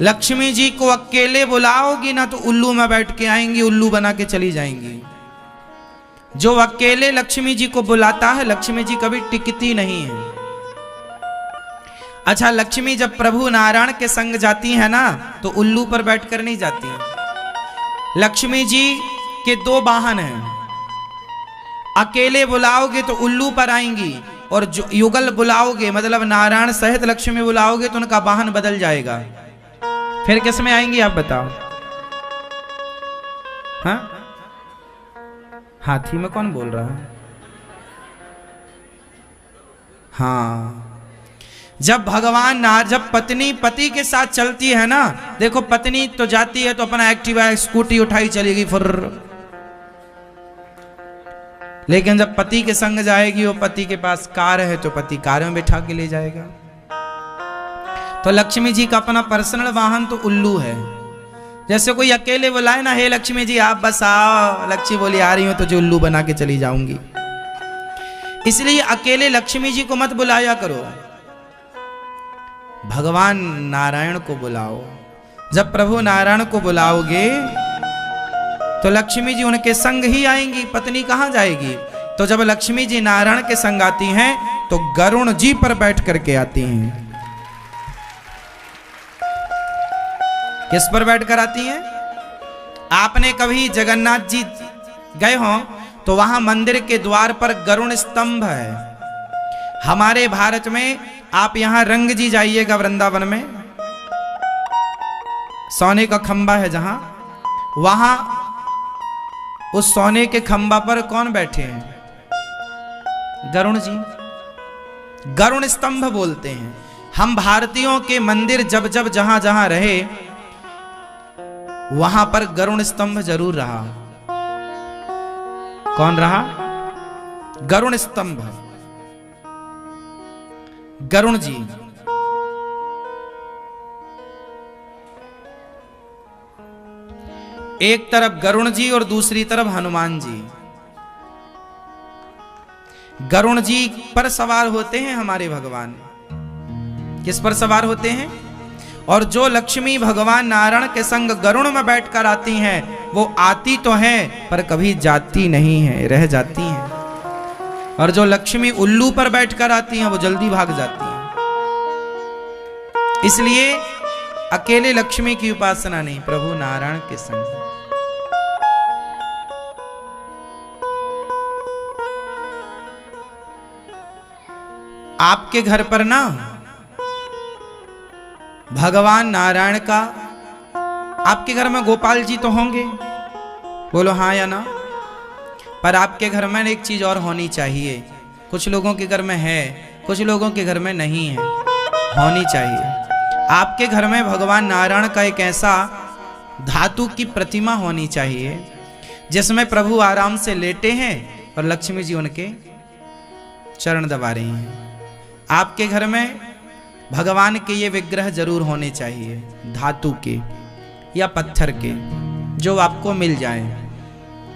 लक्ष्मी जी को अकेले बुलाओगी ना तो उल्लू में बैठ के आएंगी, उल्लू बना के चली जाएंगी। जो अकेले लक्ष्मी जी को बुलाता है, लक्ष्मी जी कभी टिकती नहीं है। अच्छा, लक्ष्मी जब प्रभु नारायण के संग जाती है ना तो उल्लू पर बैठकर नहीं जाती। लक्ष्मी जी के दो वाहन हैं, अकेले बुलाओगे तो उल्लू पर आएंगी, और जो युगल बुलाओगे मतलब नारायण सहित लक्ष्मी बुलाओगे तो उनका वाहन बदल जाएगा। फिर किस में आएंगी आप बताओ? हाँ, हाथी में कौन बोल रहा है? हाँ, जब भगवान जब पत्नी पति के साथ चलती है ना, देखो पत्नी तो जाती है तो अपना एक्टिवा स्कूटी उठाई चलेगी फिर, लेकिन जब पति के संग जाएगी, वो पति के पास कार है तो पति कार में बैठा के ले जाएगा। तो लक्ष्मी जी का अपना पर्सनल वाहन तो उल्लू है। जैसे कोई अकेले बुलाए ना, हे लक्ष्मी जी आप बस आओ, लक्ष्मी बोली आ रही हो, तो जो उल्लू बना के चली जाऊंगी। इसलिए अकेले लक्ष्मी जी को मत बुलाया करो, भगवान नारायण को बुलाओ। जब प्रभु नारायण को बुलाओगे तो लक्ष्मी जी उनके संग ही आएंगी, पत्नी कहां जाएगी? तो जब लक्ष्मी जी नारायण के संग आती हैं तो गरुण जी पर बैठ करके आती हैं। किस पर बैठकर आती हैं? आपने कभी जगन्नाथ जी गए हो तो वहां मंदिर के द्वार पर गरुण स्तंभ है। हमारे भारत में आप यहां रंग जी जाइएगा, वृंदावन में सोने का खंबा है जहां, वहां उस सोने के खंबा पर कौन बैठे हैं? गरुण जी। गरुण स्तंभ बोलते हैं। हम भारतीयों के मंदिर जब जब जहां जहां रहे वहां पर गरुण स्तंभ जरूर रहा। कौन रहा? गरुण स्तंभ, गरुण जी। एक तरफ गरुण जी और दूसरी तरफ हनुमान जी। गरुण जी पर सवार होते हैं हमारे भगवान। किस पर सवार होते हैं? और जो लक्ष्मी भगवान नारायण के संग गरुण में बैठकर आती हैं, वो आती तो हैं पर कभी जाती नहीं है, रह जाती हैं। और जो लक्ष्मी उल्लू पर बैठकर आती हैं वो जल्दी भाग जाती हैं। इसलिए अकेले लक्ष्मी की उपासना नहीं, प्रभु नारायण के संग। आपके घर पर ना भगवान नारायण का, आपके घर में गोपाल जी तो होंगे, बोलो हाँ या ना? पर आपके घर में एक चीज और होनी चाहिए। कुछ लोगों के घर में है, कुछ लोगों के घर में नहीं है, होनी चाहिए। आपके घर में भगवान नारायण का एक ऐसा धातु की प्रतिमा होनी चाहिए जिसमें प्रभु आराम से लेटे हैं और लक्ष्मी जी उनके चरण दबा रही हैं। आपके घर में भगवान के ये विग्रह जरूर होने चाहिए, धातु के या पत्थर के, जो आपको मिल जाए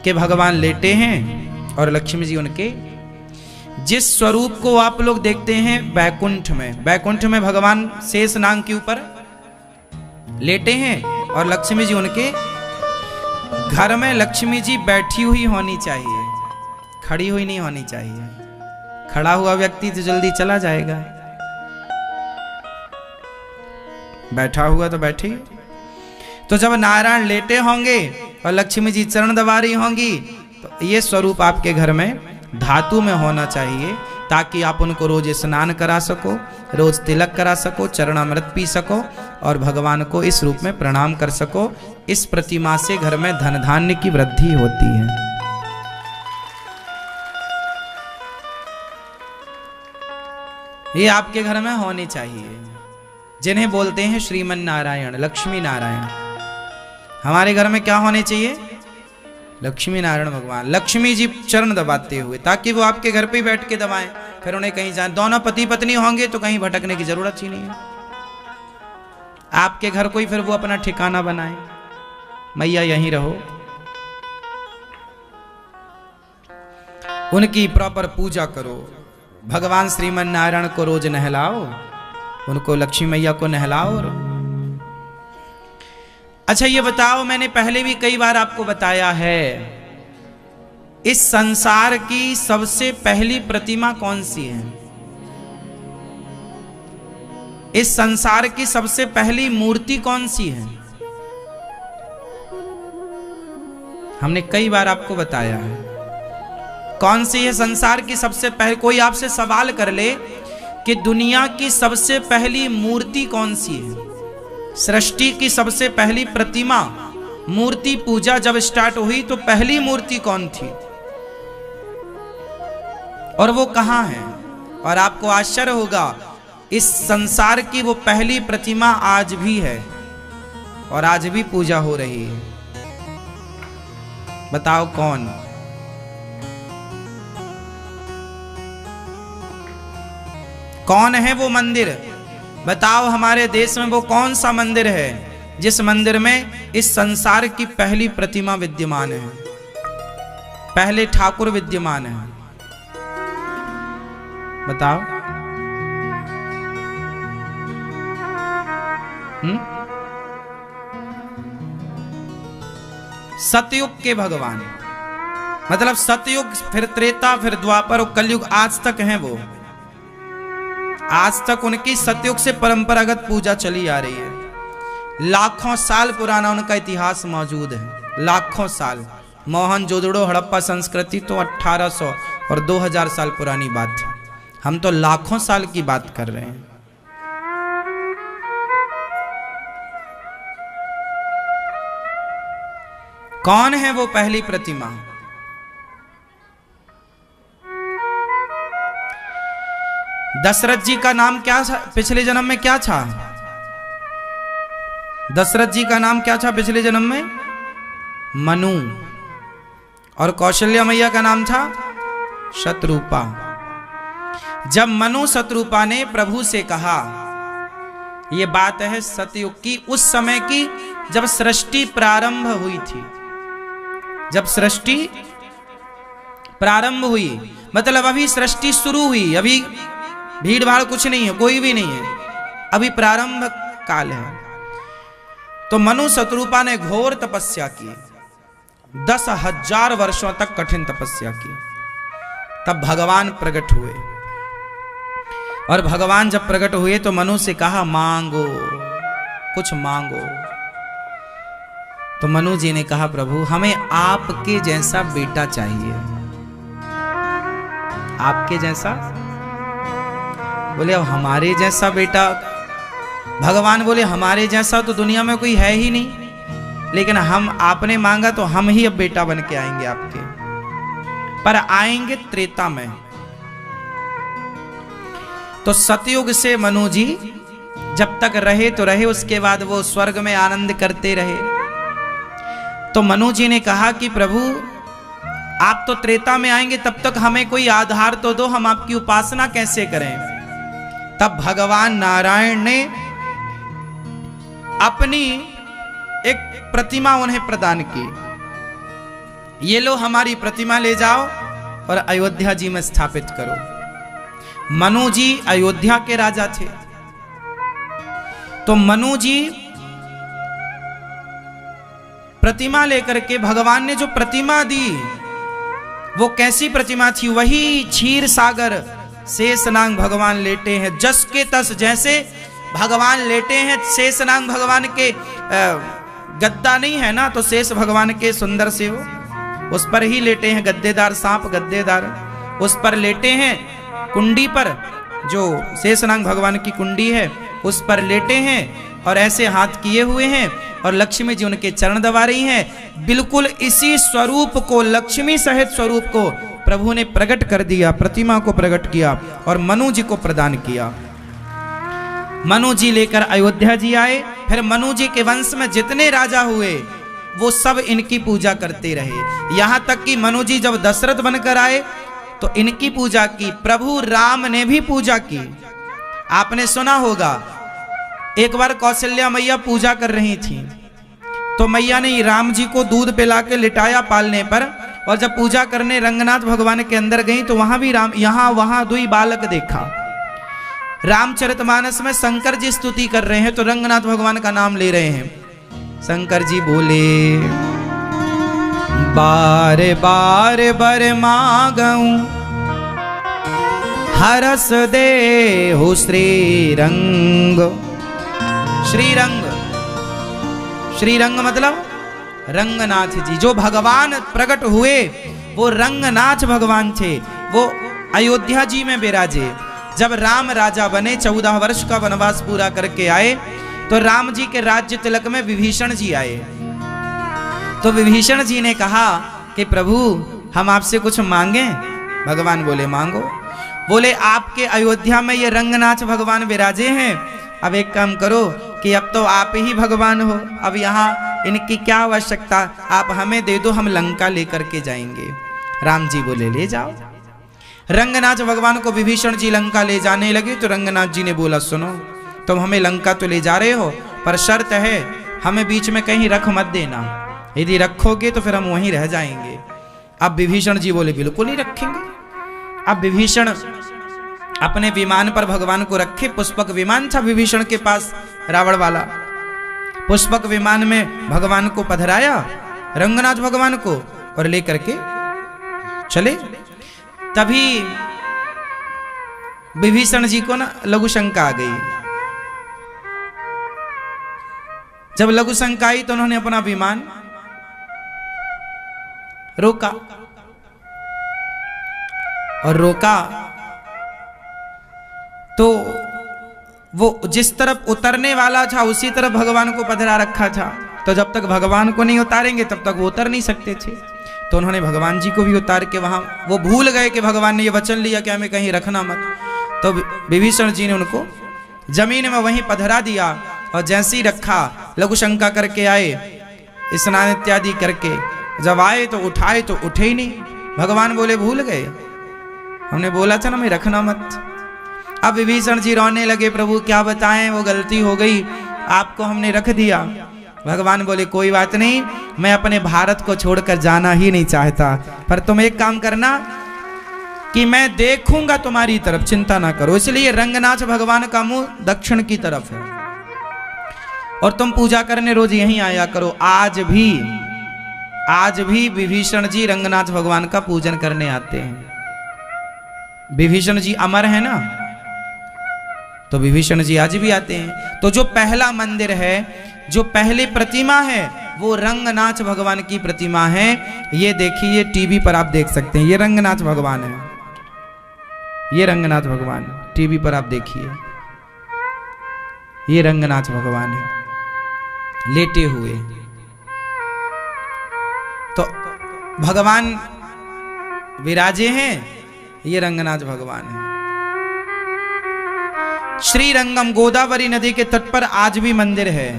कि भगवान लेटे हैं और लक्ष्मी जी उनके, जिस स्वरूप को आप लोग देखते हैं बैकुंठ में, बैकुंठ में भगवान शेष नाग के ऊपर लेटे हैं और लक्ष्मी जी उनके, घर में लक्ष्मी जी बैठी हुई होनी चाहिए, खड़ी हुई नहीं होनी चाहिए। खड़ा हुआ व्यक्ति तो जल्दी चला जाएगा, बैठा हुआ तो बैठे। तो जब नारायण लेटे होंगे और लक्ष्मी जी चरण दबा रही होंगी तो ये स्वरूप आपके घर में धातु में होना चाहिए, ताकि आप उनको रोज स्नान करा सको, रोज तिलक करा सको, चरणामृत पी सको और भगवान को इस रूप में प्रणाम कर सको। इस प्रतिमा से घर में धन धान्य की वृद्धि होती है। ये आपके घर में होनी चाहिए, जिन्हें बोलते हैं श्रीमन नारायण, लक्ष्मी नारायण। हमारे घर में क्या होने चाहिए? लक्ष्मी नारायण भगवान, लक्ष्मी जी चरण दबाते हुए, ताकि वो आपके घर पे ही बैठ के दबाएं, फिर उन्हें कहीं जाए। दोनों पति पत्नी होंगे तो कहीं भटकने की जरूरत ही नहीं है। आपके घर कोई फिर वो अपना ठिकाना बनाए, मैया यहीं रहो, उनकी प्रॉपर पूजा करो। भगवान श्रीमन नारायण को रोज नहलाओ, उनको लक्ष्मी मैया को नहलाओ और अच्छा ये बताओ, मैंने पहले भी कई बार आपको बताया है, इस संसार की सबसे पहली प्रतिमा कौन सी है? इस संसार की सबसे पहली मूर्ति कौन सी है? हमने कई बार आपको बताया है कौन सी है संसार की सबसे पहले। कोई आपसे सवाल कर ले कि दुनिया की सबसे पहली मूर्ति कौन सी है, सृष्टि की सबसे पहली प्रतिमा, मूर्ति पूजा जब स्टार्ट हुई तो पहली मूर्ति कौन थी और वो कहां है? और आपको आश्चर्य होगा, इस संसार की वो पहली प्रतिमा आज भी है और आज भी पूजा हो रही है। बताओ कौन? कौन है वो मंदिर? बताओ हमारे देश में वो कौन सा मंदिर है जिस मंदिर में इस संसार की पहली प्रतिमा विद्यमान है, पहले ठाकुर विद्यमान है? बताओ। सतयुग के भगवान, मतलब सतयुग, फिर त्रेता, फिर द्वापर और कलयुग, आज तक हैं वो। आज तक उनकी सतयुग से परंपरागत पूजा चली आ रही है। लाखों साल पुराना उनका इतिहास मौजूद है, लाखों साल। मोहनजोदड़ो हड़प्पा संस्कृति तो 1800 और 2000 साल पुरानी बात है, हम तो लाखों साल की बात कर रहे हैं। कौन है वो पहली प्रतिमा? दशरथ जी का नाम क्या था पिछले जन्म में? क्या था दशरथ जी का नाम? क्या था पिछले जन्म में? मनु। और कौशल्या मैया का नाम था शतरूपा। जब मनु शतरूपा ने प्रभु से कहा, यह बात है सतयुग की, उस समय की जब सृष्टि प्रारंभ हुई थी, जब सृष्टि प्रारंभ हुई, मतलब अभी सृष्टि शुरू हुई, अभी भीड़ भाड़ कुछ नहीं है, कोई भी नहीं है, अभी प्रारंभ काल है। तो मनु शतरूपा ने घोर तपस्या की, 10,000 वर्षों तक कठिन तपस्या की। तब भगवान प्रकट हुए, और भगवान जब प्रकट हुए तो मनु से कहा, मांगो, कुछ मांगो। तो मनु जी ने कहा, प्रभु हमें आपके जैसा बेटा चाहिए। आपके जैसा? बोले अब हमारे जैसा बेटा? भगवान बोले हमारे जैसा तो दुनिया में कोई है ही नहीं, लेकिन हम, आपने मांगा तो हम ही अब बेटा बन के आएंगे आपके, पर आएंगे त्रेता में। तो सतयुग से मनु जी जब तक रहे तो रहे, उसके बाद वो स्वर्ग में आनंद करते रहे। तो मनु जी ने कहा कि प्रभु आप तो त्रेता में आएंगे, तब तक हमें कोई आधार तो दो, हम आपकी उपासना कैसे करें? तब भगवान नारायण ने अपनी एक प्रतिमा उन्हें प्रदान की। ये लो हमारी प्रतिमा ले जाओ और अयोध्या जी में स्थापित करो। मनु जी अयोध्या के राजा थे, तो मनु जी प्रतिमा लेकर के, भगवान ने जो प्रतिमा दी वो कैसी प्रतिमा थी? वही क्षीर सागर शेषनाग भगवान लेटे हैं, जस के तस, जैसे भगवान लेटे हैं। शेषनाग भगवान के गद्दा नहीं है ना, तो शेष भगवान के सुंदर से हो, उस पर ही लेटे हैं। गद्देदार सांप, गद्देदार उस पर लेटे हैं, कुंडी पर, जो शेषनाग भगवान की कुंडी है उस पर लेटे हैं, और ऐसे हाथ किए हुए हैं, और लक्ष्मी जी उनके चरण दबा रही हैं। बिल्कुल इसी स्वरूप को, लक्ष्मी सहित स्वरूप को प्रभु ने प्रकट कर दिया, प्रतिमा को प्रकट किया और मनु जी को प्रदान किया। मनु जी लेकर अयोध्या जी आए। फिर मनु जी के वंश में जितने राजा हुए वो सब इनकी पूजा करते रहे, यहां तक कि मनु जी जब दशरथ बनकर आए तो इनकी पूजा की। प्रभु राम ने भी पूजा की। आपने सुना होगा, एक बार कौशल्या मैया पूजा कर रही थी, तो मैया ने राम जी को दूध पिला के लिटाया पालने पर, और जब पूजा करने रंगनाथ भगवान के अंदर गई तो वहां भी राम, यहां वहां दुई बालक देखा। रामचरितमानस में शंकर जी स्तुति कर रहे हैं तो रंगनाथ भगवान का नाम ले रहे हैं, शंकर जी बोले बार बार बर मांगऊं हरस दे हो श्रीरंग। श्रीरंग, श्रीरंग मतलब रंगनाथ जी। जो भगवान प्रकट हुए वो रंगनाथ भगवान थे। वो अयोध्या जी में विराजे। जब राम राजा बने, 14 वर्ष का वनवास पूरा करके आए, तो राम जी के राज्य तिलक में विभीषण जी आए। तो विभीषण जी ने कहा कि प्रभु हम आपसे कुछ मांगे। भगवान बोले मांगो। बोले आपके अयोध्या में ये रंगनाथ भगवान विराजे हैं, अब एक काम करो कि अब तो आप ही भगवान हो, अब यहाँ इनकी क्या आवश्यकता, आप हमें दे दो, हम लंका लेकर के जाएंगे। राम जी बोले ले जाओ। रंगनाथ भगवान को विभीषण जी लंका ले जाने लगे तो रंगनाथ जी ने बोला सुनो, तुम हमें लंका तो ले जा रहे हो, पर शर्त है हमें बीच में कहीं रख मत देना, यदि रखोगे तो फिर हम वहीं रह जाएंगे। अब विभीषण जी बोले बिल्कुल नहीं रखेंगे। अब विभीषण अपने विमान पर भगवान को रखे। पुष्पक विमान था विभीषण के पास, रावण वाला। पुष्पक विमान में भगवान को पधराया, रंगनाथ भगवान को, और लेकर के चले। तभी विभीषण जी को ना लघु शंका आ गई। जब लघु शंका आई तो उन्होंने अपना विमान रोका, और रोका तो वो जिस तरफ उतरने वाला था उसी तरफ भगवान को पधरा रखा था। तो जब तक भगवान को नहीं उतारेंगे तब तक वो उतर नहीं सकते थे। तो उन्होंने भगवान जी को भी उतार के वहां, वो भूल गए कि भगवान ने ये वचन लिया कि हमें कहीं रखना मत। तो विभीषण जी ने उनको जमीन में वहीं पधरा दिया, और जैसे ही रखा लघु शंका करके आए, स्नान इत्यादि करके जब आए तो उठाए तो उठे ही नहीं। भगवान बोले भूल गए, हमने बोला था ना मैं रखना मत। अब विभीषण जी रोने लगे, प्रभु क्या बताएं, वो गलती हो गई, आपको हमने रख दिया। भगवान बोले कोई बात नहीं, मैं अपने भारत को छोड़कर जाना ही नहीं चाहता, पर तुम एक काम करना कि मैं देखूंगा तुम्हारी तरफ, चिंता ना करो। इसलिए रंगनाथ भगवान का मुंह दक्षिण की तरफ है, और तुम पूजा करने रोज यहीं आया करो। आज भी विभीषण जी रंगनाथ भगवान का पूजन करने आते हैं। विभीषण जी अमर है ना, तो विभीषण जी आज भी आते हैं। तो जो पहला मंदिर है, जो पहली प्रतिमा है, वो रंगनाथ भगवान की प्रतिमा है। ये देखिए टीवी पर आप देख सकते हैं, ये रंगनाथ भगवान है, ये रंगनाथ भगवान टीवी पर आप देखिए, ये रंगनाथ भगवान है लेटे हुए। तो भगवान विराजे हैं, ये रंगनाथ भगवान है। श्रीरंगम, गोदावरी नदी के तट पर आज भी मंदिर है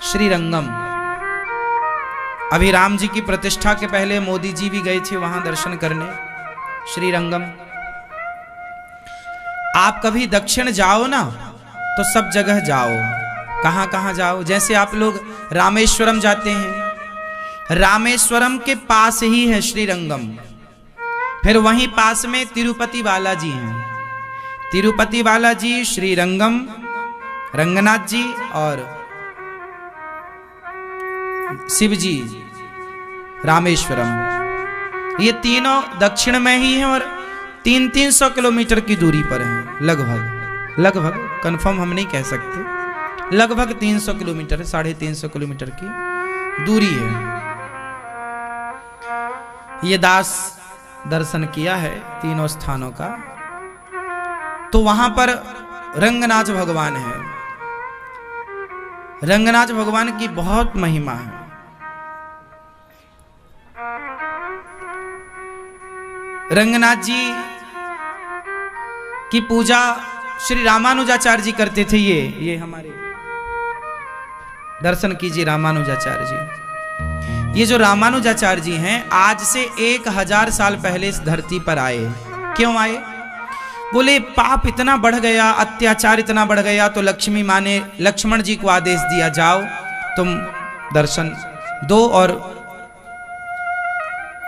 श्रीरंगम। अभी राम जी की प्रतिष्ठा के पहले मोदी जी भी गए थे वहां दर्शन करने, श्रीरंगम। आप कभी दक्षिण जाओ ना तो सब जगह जाओ। कहां कहां जाओ? जैसे आप लोग रामेश्वरम जाते हैं, रामेश्वरम के पास ही है श्रीरंगम। फिर वहीं पास में तिरुपति बालाजी हैं। तिरुपति बालाजी, श्रीरंगम, रंगनाथ जी और शिव जी रामेश्वरम, ये तीनों दक्षिण में ही हैं और 300 किलोमीटर की दूरी पर हैं। लगभग कंफर्म हम नहीं कह सकते, लगभग 300 किलोमीटर, 350 किलोमीटर की दूरी है। ये दास दर्शन किया है तीनों स्थानों का। तो वहां पर रंगनाथ भगवान है। रंगनाथ भगवान की बहुत महिमा है। रंगनाथ जी की पूजा श्री रामानुजाचार्य जी करते थे। ये हमारे दर्शन कीजिए रामानुजाचार्य जी। ये जो रामानुजाचार्य जी हैं, आज से 1000 साल पहले इस धरती पर आए। क्यों आए? बोले पाप इतना बढ़ गया, अत्याचार इतना बढ़ गया, तो लक्ष्मी माँ ने लक्ष्मण जी को आदेश दिया, जाओ तुम दर्शन दो और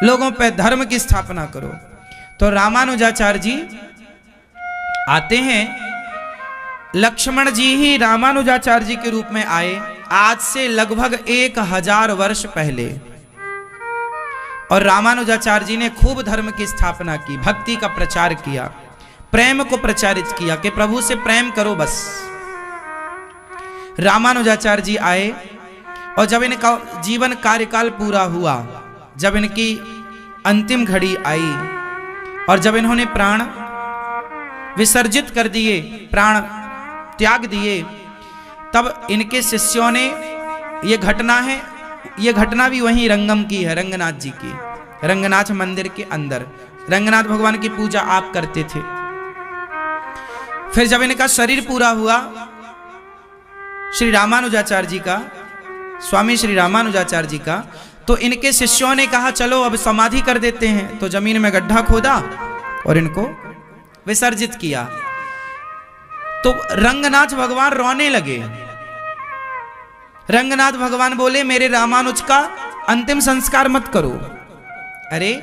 लोगों पे धर्म की स्थापना करो। तो रामानुजाचार्य जी आते हैं। लक्ष्मण जी ही रामानुजाचार्य जी के रूप में आए। आज से लगभग 1000 वर्ष पहले। और रामानुजाचार्य जी ने खूब धर्म की स्थापना की, भक्ति का प्रचार किया, प्रेम को प्रचारित किया कि प्रभु से प्रेम करो बस। रामानुजाचार्य जी आए और जब इनका जीवन कार्यकाल पूरा हुआ, जब इनकी अंतिम घड़ी आई और जब इन्होंने प्राण विसर्जित कर दिए, प्राण त्याग दिए, तब इनके शिष्यों ने, ये घटना है, ये घटना भी वहीं रंगम की है, रंगनाथ जी की, रंगनाथ मंदिर के अंदर रंगनाथ भगवान की पूजा आप करते थे। फिर जब इनका शरीर पूरा हुआ, श्री रामानुजाचार्य जी का, स्वामी श्री रामानुजाचार्य जी का, तो इनके शिष्यों ने कहा चलो अब समाधि कर देते हैं। तो जमीन में गड्ढा खोदा और इनको विसर्जित किया। तो रंगनाथ भगवान रोने लगे। रंगनाथ भगवान बोले मेरे रामानुज का अंतिम संस्कार मत करो। अरे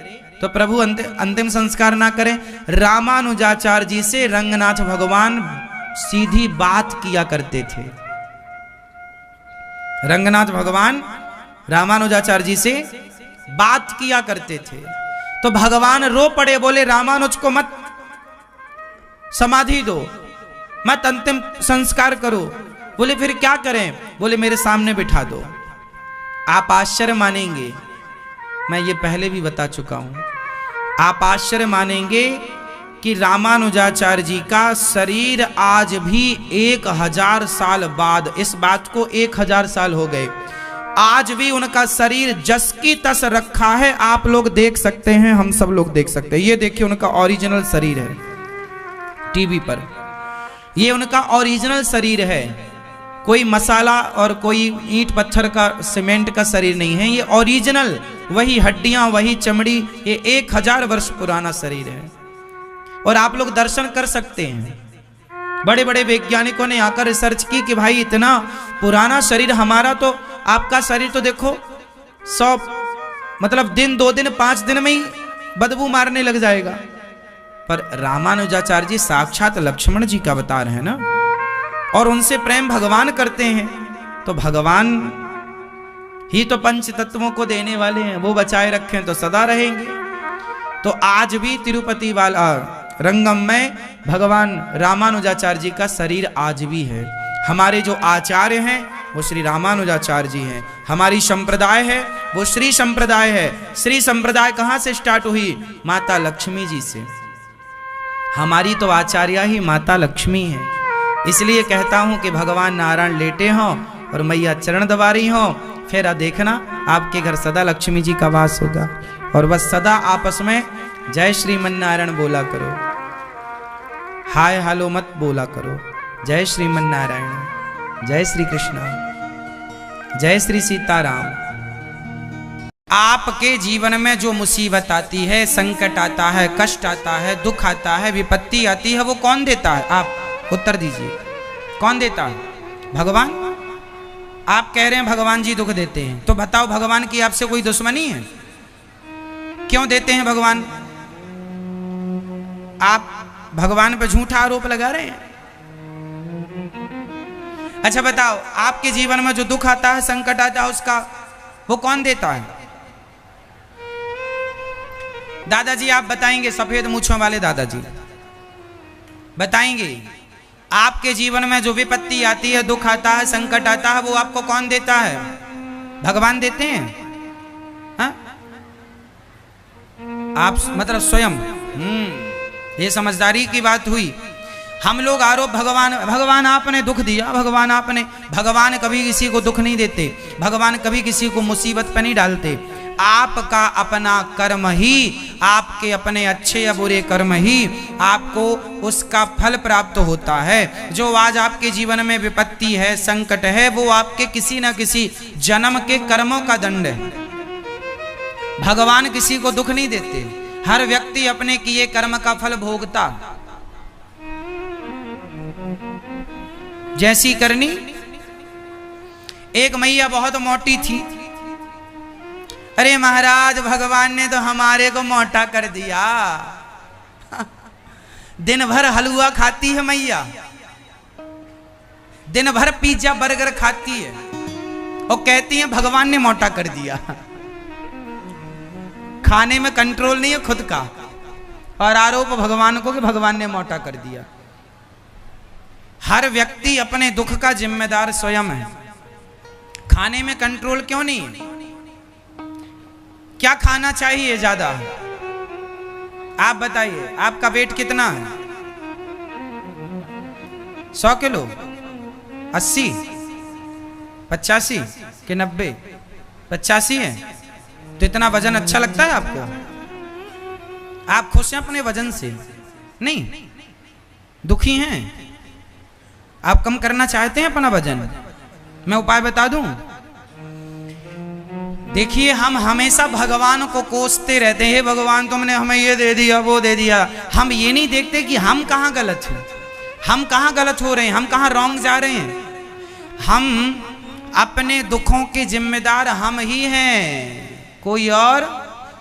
तो प्रभु अंतिम संस्कार ना करें? रामानुजाचार्य जी से रंगनाथ भगवान सीधी बात किया करते थे। रंगनाथ भगवान रामानुजाचार्य जी से बात किया करते थे। तो भगवान रो पड़े, बोले रामानुज को मत समाधि दो, मत अंतिम संस्कार करो। बोले फिर क्या करें? बोले मेरे सामने बिठा दो। आप आश्चर्य मानेंगे, मैं ये पहले भी बता चुका हूं, आप आश्चर्य मानेंगे कि रामानुजाचार्य जी का शरीर आज भी 1000 साल बाद, इस बात को 1000 साल हो गए, आज भी उनका शरीर जस की तस रखा है। आप लोग देख सकते हैं, हम सब लोग देख सकते हैं। ये देखिए उनका ओरिजिनल शरीर है टीवी पर, ये उनका ओरिजिनल शरीर है, कोई मसाला और कोई ईंट पत्थर का सीमेंट का शरीर नहीं है, ये ओरिजिनल, वही हड्डियां, वही चमड़ी, ये 1000 वर्ष पुराना शरीर है। और आप लोग दर्शन कर सकते हैं। बड़े बड़े वैज्ञानिकों ने आकर रिसर्च की कि भाई इतना पुराना शरीर हमारा, तो आपका शरीर तो देखो 100 मतलब दिन 2 दिन 5 दिन में ही बदबू मारने लग जाएगा। पर रामानुजाचार्य जी साक्षात लक्ष्मण जी का अवतार है ना, और उनसे प्रेम भगवान करते हैं, तो भगवान ही तो पंच तत्वों को देने वाले हैं, वो बचाए रखें तो सदा रहेंगे। तो आज भी तिरुपति वाला रंगम में भगवान रामानुजाचार्य जी का शरीर आज भी है। हमारे जो आचार्य हैं वो श्री रामानुजाचार्य जी हैं, हमारी संप्रदाय है वो श्री संप्रदाय है। श्री संप्रदाय कहाँ से स्टार्ट हुई? माता लक्ष्मी जी से। हमारी तो आचार्य ही माता लक्ष्मी है। इसलिए कहता हूं कि भगवान नारायण लेटे हों और मैया चरण दबा रही हों, फिर देखना आपके घर सदा लक्ष्मी जी का वास होगा। और बस सदा आपस में जय श्रीमन नारायण बोला करो, हाय हालो मत बोला करो। जय श्रीमन नारायण, जय श्री कृष्ण, जय श्री सीताराम। आपके जीवन में जो मुसीबत आती है, संकट आता है, कष्ट आता है, दुख आता है, विपत्ति आती है, वो कौन देता है? आप उत्तर दीजिए, कौन देता है? भगवान। आप कह रहे हैं भगवान जी दुख देते हैं, तो बताओ भगवान की आपसे कोई दुश्मनी है? क्यों देते हैं भगवान? आप भगवान पर झूठा आरोप लगा रहे हैं। अच्छा बताओ, आपके जीवन में जो दुख आता है, संकट आता है, उसका वो कौन देता है? दादाजी आप बताएंगे, सफेद मूंछों वाले दादाजी बताएंगे, आपके जीवन में जो विपत्ति आती है, दुख आता है, संकट आता है, वो आपको कौन देता है? भगवान देते हैं? हा? आप मतलब स्वयं। ये समझदारी की बात हुई। हम लोग आरोप भगवान आपने दुख दिया, भगवान कभी किसी को दुख नहीं देते, भगवान कभी किसी को मुसीबत पर नहीं डालते। आपका अपना कर्म ही, आपके अपने अच्छे या बुरे कर्म ही आपको उसका फल प्राप्त होता है। जो आज आपके जीवन में विपत्ति है, संकट है, वो आपके किसी न किसी जन्म के कर्मों का दंड है। भगवान किसी को दुख नहीं देते, हर व्यक्ति अपने किए कर्म का फल भोगता। जैसी करनी, एक मैया बहुत मोटी थी। अरे महाराज, भगवान ने तो हमारे को मोटा कर दिया। दिन भर हलवा खाती है मैया, दिन भर पिज्जा बर्गर खाती है। और कहती हैं भगवान ने मोटा कर दिया। खाने में कंट्रोल नहीं है खुद का, और आरोप भगवान को कि भगवान ने मोटा कर दिया। हर व्यक्ति अपने दुख का जिम्मेदार स्वयं है। खाने में कंट्रोल क्यों नहीं है? क्या खाना चाहिए ज्यादा? आप बताइए, आपका वेट कितना है? 100 किलो, 80, 85 कि 90? 85 है। तो इतना वजन अच्छा लगता है आपको? आप खुश हैं अपने वजन से? नहीं, दुखी हैं। आप कम करना चाहते हैं अपना वजन? मैं उपाय बता दूं। देखिए, हम हमेशा भगवान को कोसते रहते हैं, भगवान तुमने हमें ये दे दिया, वो दे दिया। हम ये नहीं देखते कि हम कहाँ गलत हैं, हम कहाँ गलत हो रहे हैं, हम कहाँ रॉन्ग जा रहे हैं। हम अपने दुखों के जिम्मेदार हम ही हैं, कोई और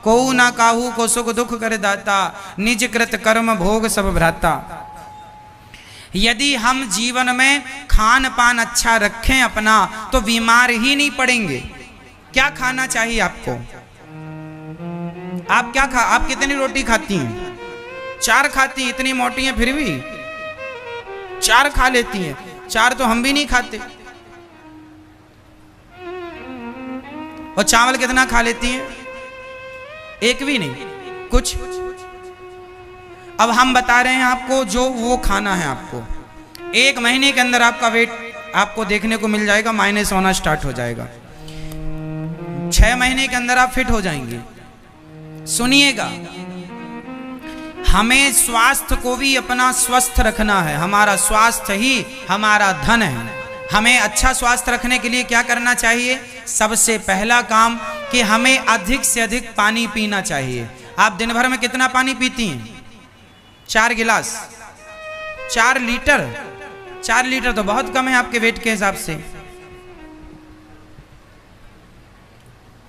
को ना काहू को सुख दुख कर दाता, निज कृत कर्म भोग सब भ्राता। यदि हम जीवन में खान पान अच्छा रखें अपना, तो बीमार ही नहीं पड़ेंगे। क्या खाना चाहिए आपको? आप कितनी रोटी खाती हैं? 4 खाती हैं, इतनी मोटी हैं फिर भी 4 खा लेती हैं। 4 तो हम भी नहीं खाते। और चावल कितना खा लेती हैं? 1 भी नहीं, कुछ। अब हम बता रहे हैं आपको जो वो खाना है। आपको 1 महीने के अंदर आपका वेट आपको देखने को मिल जाएगा, माइनस होना स्टार्ट हो जाएगा। 6 महीने के अंदर आप फिट हो जाएंगे। सुनिएगा, हमें स्वास्थ्य को भी अपना स्वस्थ रखना है। हमारा स्वास्थ्य ही हमारा धन है। हमें अच्छा स्वास्थ्य रखने के लिए क्या करना चाहिए? सबसे पहला काम कि हमें अधिक से अधिक पानी पीना चाहिए। आप दिन भर में कितना पानी पीती हैं? 4 गिलास, 4 लीटर। 4 लीटर तो बहुत कम है आपके वेट के हिसाब से।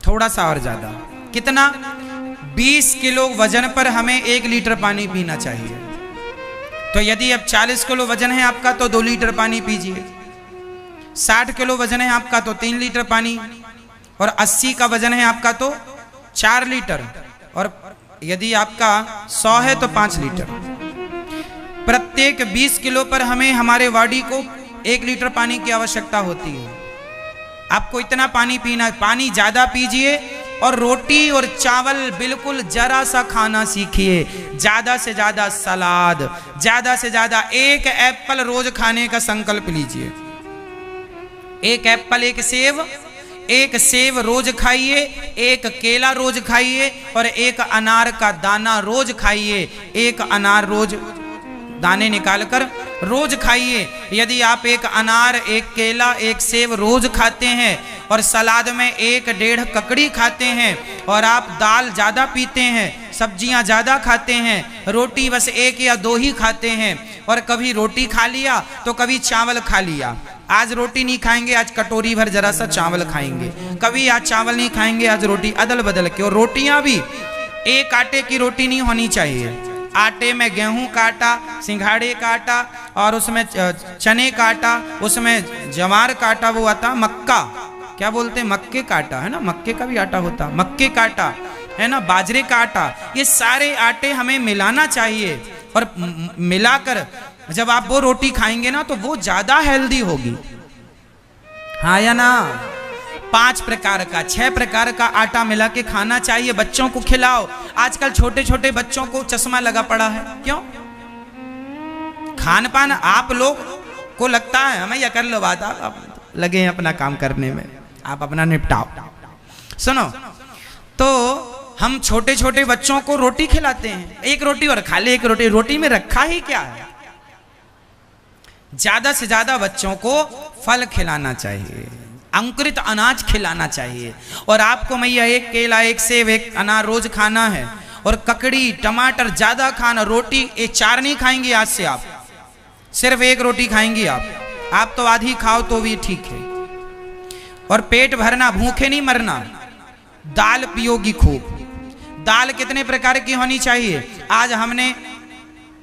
थोड़ा सा और ज्यादा। कितना? 20 किलो वजन पर हमें 1 लीटर पानी पीना चाहिए। तो यदि अब 40 किलो वजन है आपका तो 2 लीटर पानी पीजिए। 60 किलो वजन है आपका तो 3 लीटर पानी, और 80 का वजन है आपका तो 4 लीटर, और यदि आपका 100 है तो 5 लीटर। प्रत्येक 20 किलो पर हमें हमारे बॉडी को 1 लीटर पानी की आवश्यकता होती है। आपको इतना पानी पीना है। पानी ज्यादा पीजिए, और रोटी और चावल बिल्कुल जरा सा खाना सीखिए। ज्यादा से ज्यादा सलाद, ज्यादा से ज्यादा 1 एप्पल रोज खाने का संकल्प लीजिए। 1 एप्पल, 1 सेब रोज खाइए, 1 केला रोज खाइए, और 1 अनार का दाना रोज खाइए। 1 अनार रोज दाने निकालकर रोज खाइए। यदि आप 1 अनार, 1 केला, 1 सेब रोज खाते हैं, और सलाद में 1-1.5 ककड़ी खाते हैं, और आप दाल ज़्यादा पीते हैं, सब्जियां ज़्यादा खाते हैं, रोटी बस 1 या 2 ही खाते हैं, और कभी रोटी खा लिया तो कभी चावल खा लिया। आज रोटी नहीं खाएंगे, आज कटोरी भर जरा सा चावल खाएंगे। कभी आज चावल नहीं खाएंगे, आज रोटी, अदल बदल के। और रोटियां भी एक आटे की रोटी नहीं होनी चाहिए। आटे में गेहूं का आटा, सिंघाड़े का आटा, और उसमें चने का आटा, उसमें जवार का आटा, वो आता मक्का, क्या बोलते हैं, मक्के का आटा है ना, मक्के का भी आटा होता, मक्के का आटा है ना, बाजरे का आटा। ये सारे आटे हमें मिलाना चाहिए, और मिलाकर जब आप वो रोटी खाएंगे ना तो वो ज्यादा हेल्दी होगी। हाँ या ना? 5 प्रकार का, 6 प्रकार का आटा मिला के खाना चाहिए। बच्चों को खिलाओ। आजकल छोटे छोटे बच्चों को चश्मा लगा पड़ा है, क्यों? खान पान आप लोग को लगता है हमें यह कर लो बात, आप लगे हैं अपना काम करने में, आप अपना निपटाओ। सुनो, तो हम छोटे छोटे बच्चों को रोटी खिलाते हैं, 1 रोटी और खा ले 1 रोटी। रोटी में रखा ही क्या है? ज्यादा से ज्यादा बच्चों को फल खिलाना चाहिए, अंकुरित अनाज खिलाना चाहिए। और आपको मैया 1 केला, 1 सेब, 1 अनार रोज खाना है, और ककड़ी, टमाटर ज्यादा खाना। रोटी 4 नहीं खाएंगे आज से, आप सिर्फ 1 रोटी खाएंगी। आप तो आधी खाओ तो भी ठीक है। और पेट भरना, भूखे नहीं मरना। दाल पियोगी खूब। दाल कितने प्रकार की होनी चाहिए? आज हमने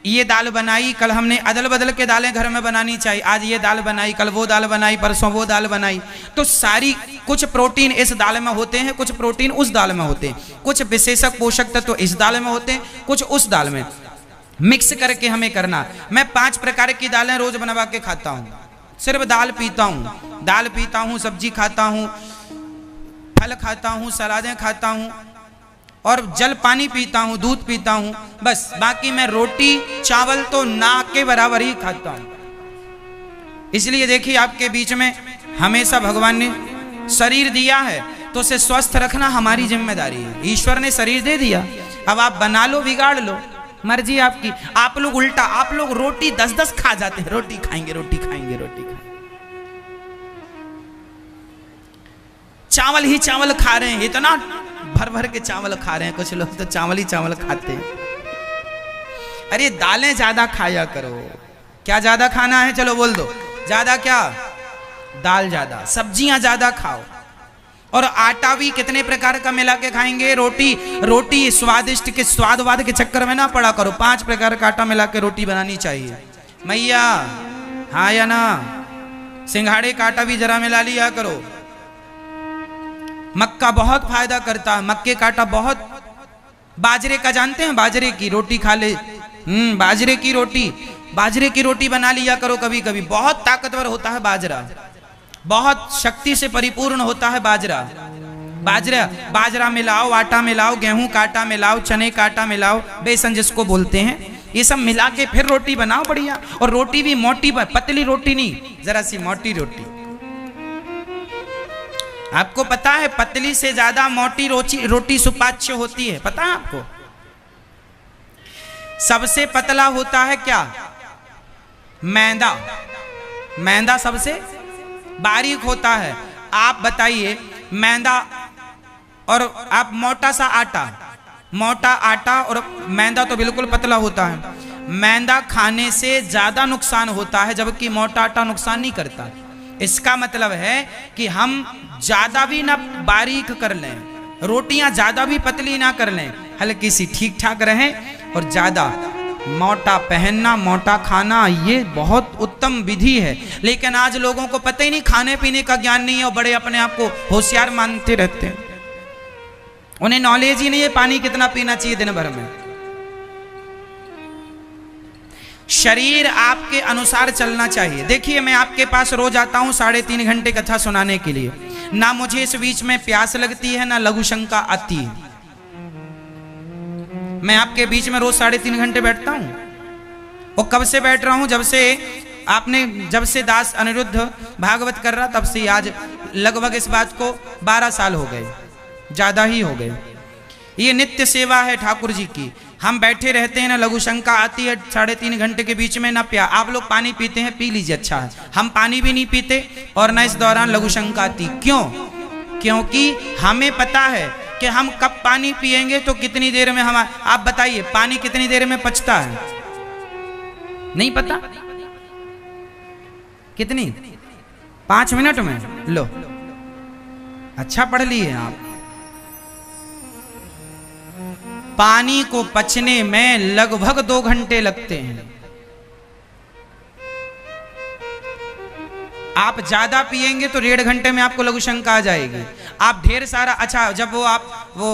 ये दाल बनाई, कल हमने अदल बदल के दालें घर में बनानी चाहिए। आज ये दाल बनाई, कल वो दाल बनाई, परसों वो दाल बनाई। तो सारी कुछ प्रोटीन इस दाल में होते हैं, कुछ प्रोटीन उस दाल में होते हैं, कुछ विशेषक पोषक तत्व इस दाल में होते हैं, कुछ उस दाल में, मिक्स करके हमें करना। मैं 5 प्रकार की दालें रोज बनवा के खाता हूँ। सिर्फ दाल पीता हूँ, दाल पीता हूँ, सब्जी खाता हूँ, फल खाता हूँ, सलादें खाता हूँ और जल पानी पीता हूँ, दूध पीता हूँ, बस। बाकी मैं रोटी चावल तो ना के बराबर ही खाता हूँ। इसलिए देखिए, आपके बीच में हमेशा भगवान ने शरीर दिया है तो उसे स्वस्थ रखना हमारी जिम्मेदारी है। ईश्वर ने शरीर दे दिया, अब आप बना लो बिगाड़ लो, मर्जी आपकी। आप लोग उल्टा, आप लोग रोटी 10-10 खा जाते हैं, रोटी खाएंगे, रोटी खाएंगे, रोटी खाएंगे, चावल ही चावल खा रहे हैं, इतना भर भर के चावल खा रहे हैं। कुछ लोग तो चावल ही चावल खाते हैं। अरे दालें ज्यादा खाया करो। क्या ज्यादा खाना है? चलो बोल दो, ज्यादा क्या? दाल ज्यादा, सब्जियां ज्यादा खाओ। और आटा भी कितने प्रकार का मिला के खाएंगे? रोटी स्वादिष्ट के स्वादवाद के चक्कर में ना पड़ा करो। 5 प्रकार का आटा मिला के रोटी बनानी चाहिए। मैया हाँ या ना? सिंघाड़े का आटा भी जरा मिला लिया करो। मक्का बहुत फायदा करता है, मक्के का आटा बहुत। बाजरे का जानते हैं? बाजरे की रोटी खा ले। बाजरे की रोटी बना लिया करो कभी कभी। बहुत ताकतवर होता है बाजरा, बहुत शक्ति से परिपूर्ण होता है बाजरा। बाजरा मिलाओ, आटा मिलाओ, गेहूं का आटा मिलाओ, चने का आटा मिलाओ, बेसन जिसको बोलते हैं, ये सब मिला के फिर रोटी बनाओ बढ़िया। और रोटी भी मोटी, पतली रोटी नहीं, जरा सी मोटी रोटी। आपको पता है पतली से ज्यादा मोटी रोटी सुपाच्य होती है, पता है आपको? सबसे पतला होता है क्या? मैदा। मैदा सबसे बारीक होता है। आप बताइए, मैदा और आप मोटा सा आटा, मोटा आटा और मैदा तो बिल्कुल पतला होता है। मैदा खाने से ज्यादा नुकसान होता है, जबकि मोटा आटा नुकसान नहीं करता। इसका मतलब है कि हम ज्यादा भी ना बारीक कर लें, रोटियां ज्यादा भी पतली ना कर लें, हल्की सी ठीक ठाक रहें। और ज्यादा मोटा पहनना, मोटा खाना, ये बहुत उत्तम विधि है। लेकिन आज लोगों को पता ही नहीं, खाने पीने का ज्ञान नहीं है और बड़े अपने आप को होशियार मानते रहते हैं। उन्हें नॉलेज ही नहीं है पानी कितना पीना चाहिए दिन भर में। शरीर आपके अनुसार चलना चाहिए। देखिए, मैं आपके पास रोज आता हूं 3.5 घंटे कथा सुनाने के लिए। ना मुझे इस बीच में प्यास लगती है, ना लघु शंका आती है। मैं आपके बीच में रोज 3.5 घंटे बैठता हूं। और कब से बैठ रहा हूं? जब से दास अनिरुद्ध भागवत कर रहा, तब से आज लगभग इस बात को 12 साल हो गए, ज्यादा ही हो गए। ये नित्य सेवा है ठाकुर जी की। हम बैठे रहते हैं ना, लघु शंका आती है 3.5 घंटे के बीच में, ना प्यास। आप लोग पानी पीते हैं, पी लीजिए, अच्छा है। हम पानी भी नहीं पीते और ना इस दौरान लघु शंका आती। क्यों? क्योंकि हमें पता है कि हम कब पानी पिएंगे तो कितनी देर में आप बताइए, पानी कितनी देर में पचता है? नहीं पता? कितनी? 5 मिनट में। लो, अच्छा पढ़ लिए आप। पानी को पचने में लगभग 2 घंटे लगते हैं। आप ज्यादा पिएंगे तो 1.5 घंटे में आपको लघु शंका आ जाएगी। आप ढेर सारा, अच्छा, जब वो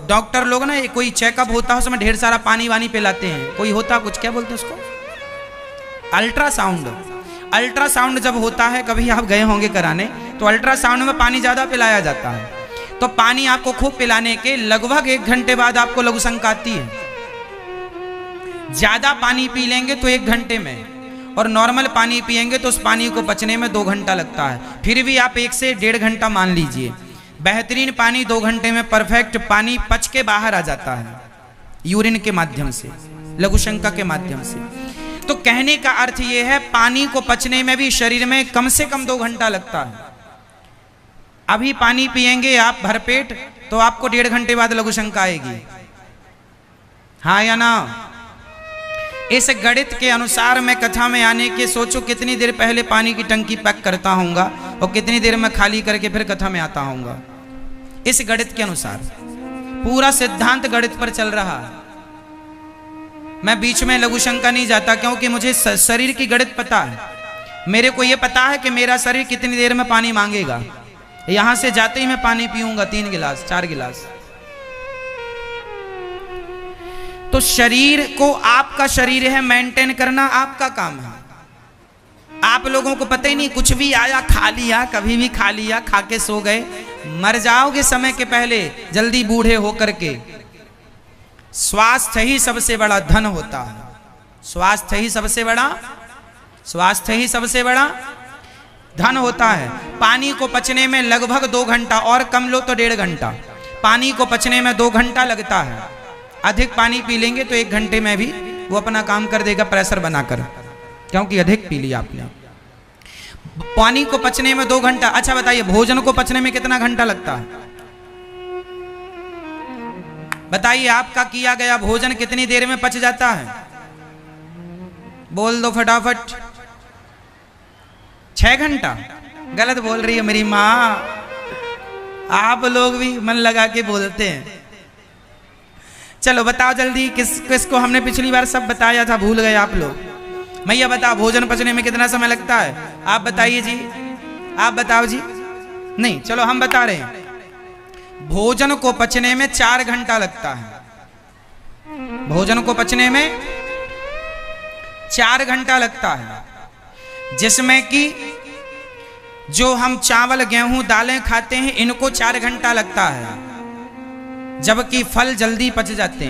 डॉक्टर लोग ना, कोई चेकअप होता है उसमें ढेर सारा पानी वानी पिलाते हैं। कोई होता कुछ, क्या बोलते हैं उसको? अल्ट्रासाउंड। अल्ट्रासाउंड जब होता है, कभी आप गए होंगे कराने, तो अल्ट्रासाउंड में पानी ज्यादा पिलाया जाता है। तो पानी आपको खूब पिलाने के लगभग 1 घंटे बाद आपको लघु शंका आती है। ज्यादा पानी पी लेंगे तो 1 घंटे में, और नॉर्मल पानी पिएंगे तो उस पानी को पचने में 2 घंटा लगता है। फिर भी आप 1 से 1.5 घंटा मान लीजिए। बेहतरीन पानी 2 घंटे में परफेक्ट पानी पच के बाहर आ जाता है, यूरिन के माध्यम से, लघु शंका के माध्यम से। तो कहने का अर्थ यह है, पानी को पचने में भी शरीर में कम से कम 2 घंटा लगता है। अभी पानी पिएंगे आप भरपेट तो आपको 1.5 घंटे बाद लघु शंका आएगी, हाँ या ना? इस गणित के अनुसार मैं कथा में आने के सोचो कितनी देर पहले पानी की टंकी पैक करता हूँगा और कितनी देर में खाली करके फिर कथा में आता हूँगा। इस गणित के अनुसार पूरा सिद्धांत गणित पर चल रहा है। मैं बीच में लघु शंका नहीं जाता, क्योंकि मुझे शरीर की गणित पता है। मेरे को ये पता है कि मेरा शरीर कितनी देर में पानी मांगेगा। यहां से जाते ही मैं पानी पीऊंगा 3 गिलास 4 गिलास। तो शरीर को, आपका शरीर है मेंटेन करना, आपका काम है। आप लोगों को पता ही नहीं, कुछ भी आया खा लिया, कभी भी खा लिया, खा के सो गए, मर जाओगे समय के पहले जल्दी बूढ़े होकर के। स्वास्थ्य ही सबसे बड़ा धन होता है। स्वास्थ्य ही सबसे बड़ा धन होता है। पानी को पचने में लगभग 2 घंटा, और कम लो तो 1.5 घंटा। पानी को पचने में 2 घंटा लगता है। अधिक पानी पी लेंगे तो 1 घंटे में भी वो अपना काम कर देगा, प्रेशर बनाकर, क्योंकि अधिक पी लिया आपने। पानी को पचने में 2 घंटा। अच्छा बताइए, भोजन को पचने में कितना घंटा लगता है? बताइए, आपका किया गया भोजन कितनी देर में पच जाता है? बोल दो फटाफट। 6 घंटा। गलत बोल रही है मेरी माँ। आप लोग भी मन लगा के बोलते हैं। चलो बताओ जल्दी, किसको हमने पिछली बार सब बताया था, भूल गए आप लोग। मैया बताओ, भोजन पचने में कितना समय लगता है? आप बताइए जी, आप बताओ जी। नहीं, चलो हम बता रहे हैं। भोजन को पचने में 4 घंटा लगता है। भोजन को पचने में 4 घंटा लगता है, जिसमें कि जो हम चावल, गेहूं, दालें खाते हैं, इनको 4 घंटा लगता है, जबकि फल जल्दी पच जाते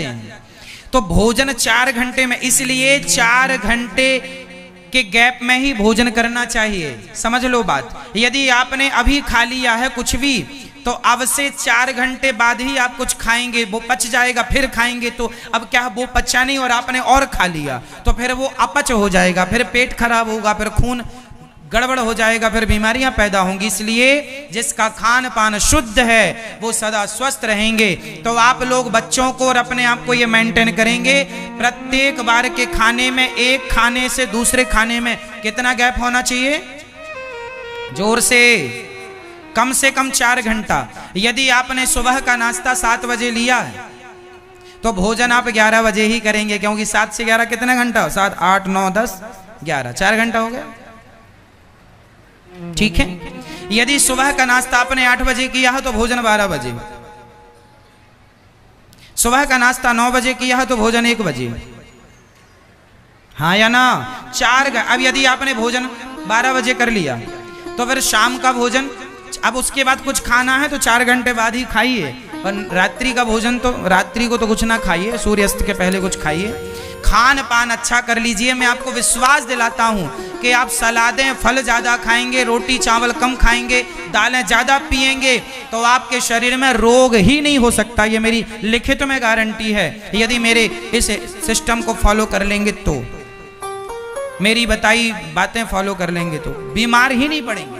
हैं। तो भोजन 4 घंटे में, इसलिए 4 घंटे के गैप में ही भोजन करना चाहिए। समझ लो बात। यदि आपने अभी खा लिया है कुछ भी, तो अब से 4 घंटे बाद ही आप कुछ खाएंगे, वो पच जाएगा, फिर खाएंगे, तो अब क्या वो पचा नहीं और आपने और खा लिया, तो फिर वो अपच हो जाएगा, फिर पेट खराब होगा, फिर खून गड़बड़ हो जाएगा, फिर बीमारियां पैदा होंगी। इसलिए जिसका खान पान शुद्ध है वो सदा स्वस्थ रहेंगे। तो आप लोग बच्चों को और अपने आप को ये मेंटेन करेंगे, प्रत्येक बार के खाने में, एक खाने से दूसरे खाने में कितना गैप होना चाहिए? जोर से कम 4 घंटा। यदि आपने सुबह का नाश्ता 7 बजे लिया है, तो भोजन आप 11 बजे ही करेंगे, क्योंकि 7 से 11 कितना घंटा? 7, 8, 9, 10, 11, 4 घंटा हो गया। ठीक है। यदि सुबह का नाश्ता आपने 8 बजे किया है, तो भोजन 12 बजे। सुबह का नाश्ता 9 बजे किया है, तो भोजन 1 बजे। हाँ या ना? 4। अब यदि आपने भोजन 12 बजे कर लिया, तो फिर शाम का भोजन, अब उसके बाद कुछ खाना है तो 4 घंटे बाद ही खाइए। और रात्रि का भोजन, तो रात्रि को तो कुछ ना खाइए, सूर्यास्त के पहले कुछ खाइए। खान पान अच्छा कर लीजिए। मैं आपको विश्वास दिलाता हूं कि आप सलादें, फल ज्यादा खाएंगे, रोटी चावल कम खाएंगे, दालें ज्यादा पिएंगे, तो आपके शरीर में रोग ही नहीं हो सकता। ये मेरी लिखित में गारंटी है। यदि मेरे इस सिस्टम को फॉलो कर लेंगे, तो मेरी बताई बातें फॉलो कर लेंगे, तो बीमार ही नहीं पड़ेंगे।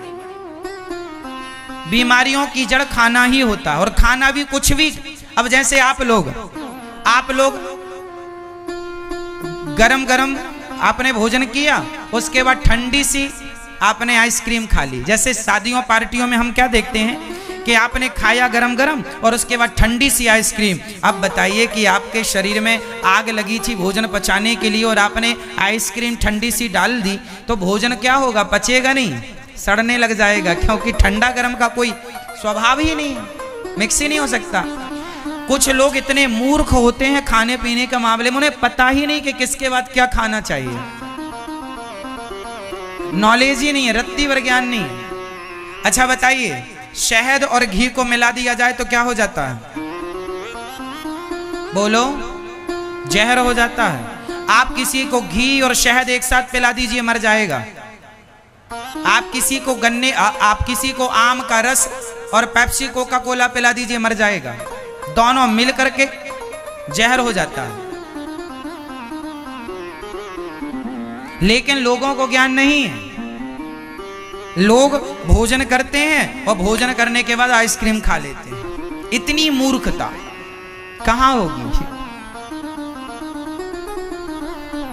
बीमारियों की जड़ खाना ही होता है, और खाना भी कुछ भी। अब जैसे आप लोग गरम गरम आपने भोजन किया, उसके बाद ठंडी सी आपने आइसक्रीम खा ली। जैसे शादियों पार्टियों में हम क्या देखते हैं कि आपने खाया गरम गरम और उसके बाद ठंडी सी आइसक्रीम। अब बताइए कि आपके शरीर में आग लगी थी भोजन पचाने के लिए, और आपने आइसक्रीम ठंडी सी डाल दी, तो भोजन क्या होगा? पचेगा नहीं, सड़ने लग जाएगा, क्योंकि ठंडा गरम का कोई स्वभाव ही नहीं है, मिक्स ही नहीं हो सकता। कुछ लोग इतने मूर्ख होते हैं खाने पीने के मामले में, उन्हें पता ही नहीं कि किसके बाद क्या खाना चाहिए। नॉलेज ही नहीं है, रत्ती भर ज्ञान नहीं है। अच्छा बताइए, शहद और घी को मिला दिया जाए तो क्या हो जाता है? बोलो, जहर हो जाता है। आप किसी को घी और शहद एक साथ पिला दीजिए, मर जाएगा। आप किसी को आम का रस और पेप्सी कोका कोला पिला दीजिए, मर जाएगा। दोनों मिल करके जहर हो जाता है। लेकिन लोगों को ज्ञान नहीं है। लोग भोजन करते हैं और भोजन करने के बाद आइसक्रीम खा लेते हैं। इतनी मूर्खता कहां होगी?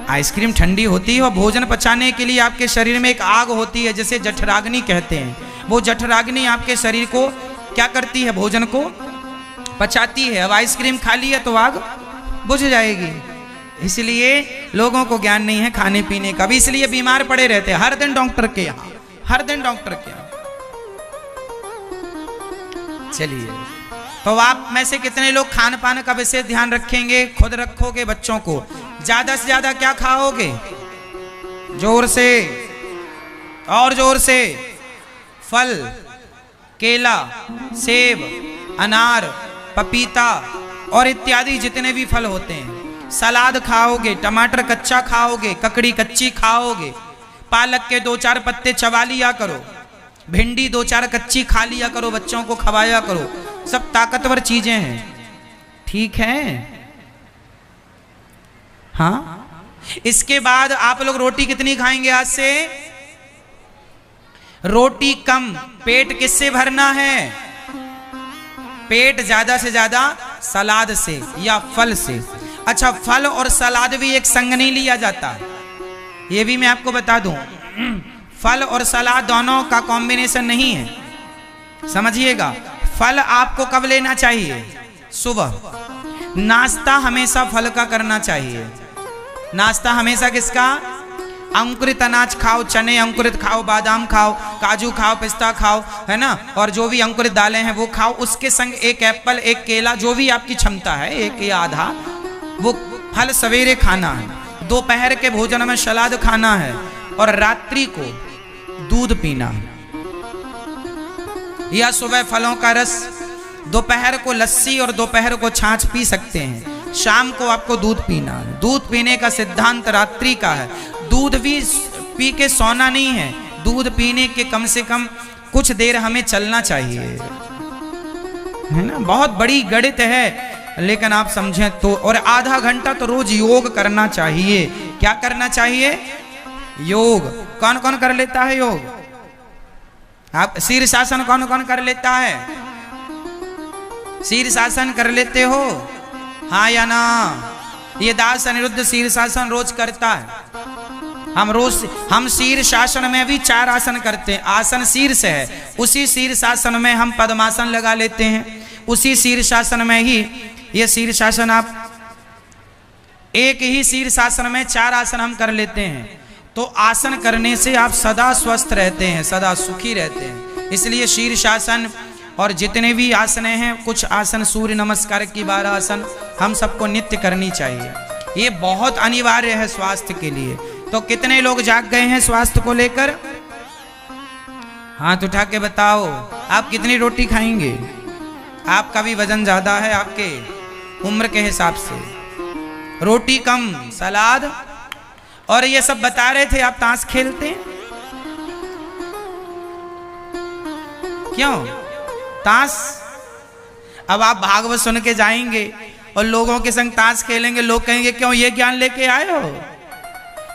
आइसक्रीम ठंडी होती है, और भोजन पचाने के लिए आपके शरीर में एक आग होती है, जिसे जठराग्नि कहते हैं। वो जठराग्नि आपके शरीर को क्या करती है? भोजन को पचाती है। अब आइसक्रीम खा ली है तो आग बुझ जाएगी। इसलिए लोगों को ज्ञान नहीं है खाने पीने का भी, इसलिए बीमार पड़े रहते हैं हर दिन डॉक्टर के यहाँ, हर दिन डॉक्टर के यहाँ। चलिए, तो आप में से कितने लोग खान पान का विशेष ध्यान रखेंगे? खुद रखोगे, बच्चों को ज्यादा से ज्यादा क्या खाओगे? जोर से और जोर से फल, केला, सेब, अनार, पपीता और इत्यादि जितने भी फल होते हैं। सलाद खाओगे, टमाटर कच्चा खाओगे, ककड़ी कच्ची खाओगे, पालक के 2-4 पत्ते चबा लिया करो, भिंडी 2-4 कच्ची खा लिया करो, बच्चों को खवाया करो। सब ताकतवर चीजें हैं, ठीक है? हाँ। इसके बाद आप लोग रोटी कितनी खाएंगे आज से? रोटी कम। पेट किससे भरना है? पेट ज्यादा से ज्यादा सलाद से या फल से। अच्छा, फल और सलाद भी एक संग नहीं लिया जाता, ये भी मैं आपको बता दूं। फल और सलाद दोनों का कॉम्बिनेशन नहीं है, समझिएगा। फल आपको कब लेना चाहिए? सुबह। नाश्ता हमेशा फल का करना चाहिए। नाश्ता हमेशा किसका? अंकुरित अनाज खाओ, चने अंकुरित खाओ, बादाम खाओ, काजू खाओ, पिस्ता खाओ, है ना, और जो भी अंकुरित दालें हैं वो खाओ। उसके संग एक एप्पल, एक केला, जो भी आपकी क्षमता है, एक या आधा, वो फल सवेरे खाना है। दोपहर के भोजन में सलाद खाना है और रात्रि को दूध पीना है, या सुबह फलों का रस, दोपहर को लस्सी और दोपहर को छाछ पी सकते हैं। शाम को आपको दूध पीना है। दूध पीने का सिद्धांत रात्रि का है। दूध भी पी के सोना नहीं है, दूध पीने के कम से कम कुछ देर हमें चलना चाहिए, है ना। बहुत बड़ी गणित है, लेकिन आप समझें तो। और आधा घंटा तो रोज योग करना चाहिए। क्या करना चाहिए? योग। कौन कौन कर लेता है योग? आप शीर्षासन कौन कौन कर लेता है? शीर्षासन कर लेते हो, हाँ या ना? ये दास अनिरुद्ध शीर्षासन रोज करता है। हम शीर्षासन में भी 4 आसन करते हैं। आसन शीर्ष है, उसी शीर्षासन में हम पद्मासन लगा लेते हैं। उसी शीर्षासन में ही ये शीर्षासन, आप एक ही शीर्षासन में 4 आसन हम कर लेते हैं। तो आसन करने से आप सदा स्वस्थ रहते हैं, सदा सुखी रहते हैं। इसलिए शीर्षासन और जितने भी आसन हैं, कुछ आसन, सूर्य नमस्कार की 12 आसन हम सबको नित्य करनी चाहिए। ये बहुत अनिवार्य है स्वास्थ्य के लिए। तो कितने लोग जाग गए हैं स्वास्थ्य को लेकर? हाथ उठा के बताओ, आप कितनी रोटी खाएंगे? आपका भी वजन ज्यादा है आपके उम्र के हिसाब से। रोटी कम, सलाद, और ये सब बता रहे थे। आप ताश खेलते हैं? क्यों ताश? अब आप भागवत सुन के जाएंगे और लोगों के संग ताश खेलेंगे, लोग कहेंगे क्यों ये ज्ञान लेके आए हो,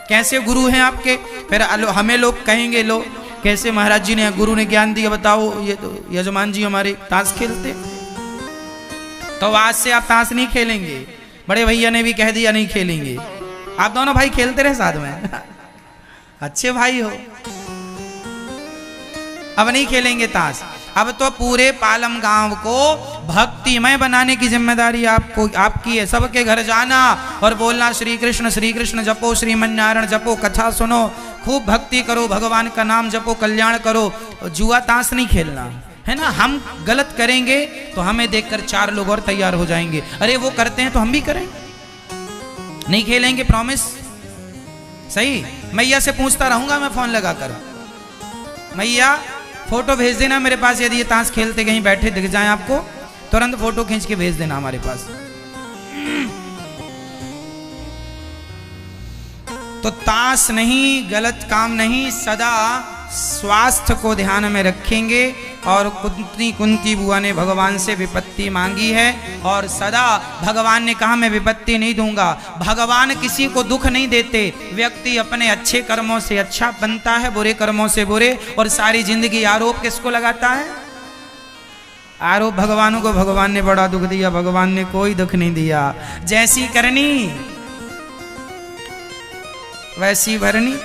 कैसे गुरु हैं आपके? फिर हमें लोग कहेंगे, लो कैसे महाराज जी ने, गुरु ने ज्ञान दिया, बताओ ये तो यजमान जी हमारे ताश खेलते। तो आज से आप ताश नहीं खेलेंगे। बड़े भैया ने भी कह दिया नहीं खेलेंगे। आप दोनों भाई खेलते रहे साथ में, अच्छे भाई हो। अब नहीं खेलेंगे ताश। अब तो पूरे पालम गांव को भक्तिमय बनाने की जिम्मेदारी आपकी है। सबके घर जाना और बोलना श्री कृष्ण जपो, श्रीमन्नारायण जपो, कथा सुनो, खूब भक्ति करो, भगवान का नाम जपो, कल्याण करो। जुआ ताश नहीं खेलना, है ना। हम गलत करेंगे तो हमें देखकर 4 लोग और तैयार हो जाएंगे, अरे वो करते हैं तो हम भी करें। नहीं खेलेंगे, प्रॉमिस? सही। मैया से पूछता रहूंगा मैं फोन लगाकर, मैया फोटो भेज देना मेरे पास, यदि ये ताश खेलते कहीं बैठे दिख जाए आपको, तुरंत फोटो खींच के भेज देना हमारे पास। तो ताश नहीं, गलत काम नहीं, सदा स्वास्थ्य को ध्यान में रखेंगे। और कुंती बुआ ने भगवान से विपत्ति मांगी है और सदा भगवान ने कहा मैं विपत्ति नहीं दूंगा। भगवान किसी को दुख नहीं देते। व्यक्ति अपने अच्छे कर्मों से अच्छा बनता है, बुरे कर्मों से बुरे। और सारी जिंदगी आरोप किसको लगाता है? आरोप भगवान को। भगवान ने बड़ा दुख दिया, भगवान ने कोई दुख नहीं दिया। जैसी करनी वैसी भरनी।